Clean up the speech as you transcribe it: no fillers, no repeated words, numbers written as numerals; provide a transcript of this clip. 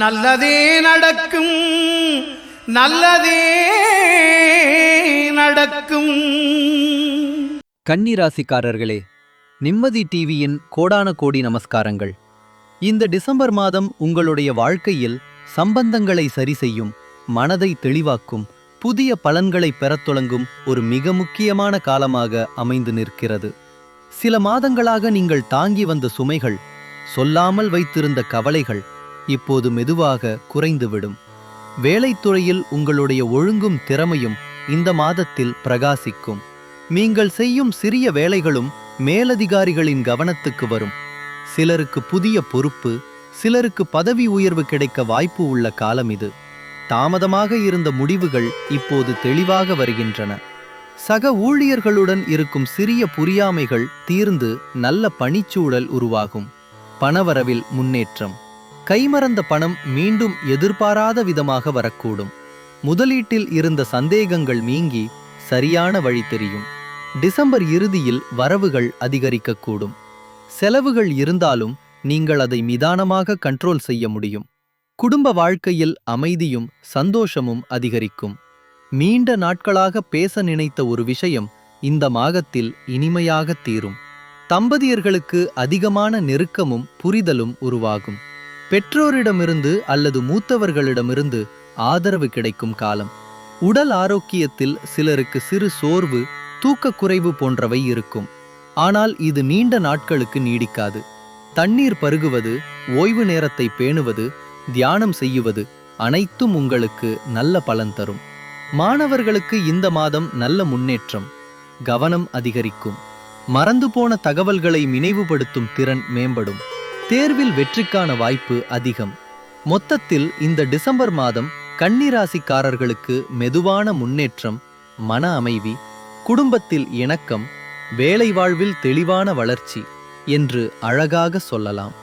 நல்லதே நடக்கும், நல்லதே நடக்கும். கன்னிராசிக்காரர்களே, நிம்மதி டிவியின் கோடான கோடி நமஸ்காரங்கள். இந்த டிசம்பர் மாதம் உங்களுடைய வாழ்க்கையில் சம்பந்தங்களை சரி செய்யும், மனதை தெளிவாக்கும், புதிய பலன்களை பெறத் தொடங்கும் ஒரு மிக முக்கியமான காலமாக அமைந்து நிற்கிறது. சில மாதங்களாக நீங்கள் தாங்கி வந்த சுமைகள், சொல்லாமல் வைத்திருந்த கவலைகள் இப்போது மெதுவாக குறைந்துவிடும். வேலைத்துறையில் உங்களுடைய ஒழுங்கும் திறமையும் இந்த மாதத்தில் பிரகாசிக்கும். நீங்கள் செய்யும் சிறிய வேலைகளும் மேலதிகாரிகளின் கவனத்துக்கு வரும். சிலருக்கு புதிய பொறுப்பு, சிலருக்கு பதவி உயர்வு கிடைக்க வாய்ப்பு உள்ள காலம் இது. தாமதமாக இருந்த முடிவுகள் இப்போது தெளிவாக வருகின்றன. சக ஊழியர்களுடன் இருக்கும் சிறிய புரியாமைகள் தீர்ந்து நல்ல பணிச்சூழல் உருவாகும். பணவரவில் முன்னேற்றம். கைமறந்த பணம் மீண்டும் எதிர்பாராத விதமாக வரக்கூடும். முதலீட்டில் இருந்த சந்தேகங்கள் நீங்கி சரியான வழி தெரியும். டிசம்பர் இறுதியில் வரவுகள் அதிகரிக்கக்கூடும். செலவுகள் இருந்தாலும் நீங்கள் அதை நிதானமாக கண்ட்ரோல் செய்ய முடியும். குடும்ப வாழ்க்கையில் அமைதியும் சந்தோஷமும் அதிகரிக்கும். நீண்ட நாட்களாக பேச நினைத்த ஒரு விஷயம் இந்த மாதத்தில் இனிமையாக தீரும். தம்பதியர்களுக்கு அதிகமான நெருக்கமும் புரிதலும் உருவாகும். பெற்றோரிடமிருந்து அல்லது மூத்தவர்களிடமிருந்து ஆதரவு கிடைக்கும் காலம். உடல் ஆரோக்கியத்தில் சிலருக்கு சிறு சோர்வு, தூக்கக்குறைவு போன்றவை இருக்கும். ஆனால் இது நீண்ட நாட்களுக்கு நீடிக்காது. தண்ணீர் பருகுவது, ஓய்வு நேரத்தை பேணுவது, தியானம் செய்யுவது அனைத்தும் உங்களுக்கு நல்ல பலன் தரும். மாணவர்களுக்கு இந்த மாதம் நல்ல முன்னேற்றம். கவனம் அதிகரிக்கும். மறந்து போன தகவல்களை நினைவுபடுத்தும் திறன் மேம்படும். தேர்வில் வெற்றிக்கான வாய்ப்பு அதிகம். மொத்தத்தில் இந்த டிசம்பர் மாதம் கன்னிராசிக்காரர்களுக்கு மெதுவான முன்னேற்றம், மன அமைதி, குடும்பத்தில் இணக்கம், வேலை வாழ்வில் தெளிவான வளர்ச்சி என்று அழகாக சொல்லலாம்.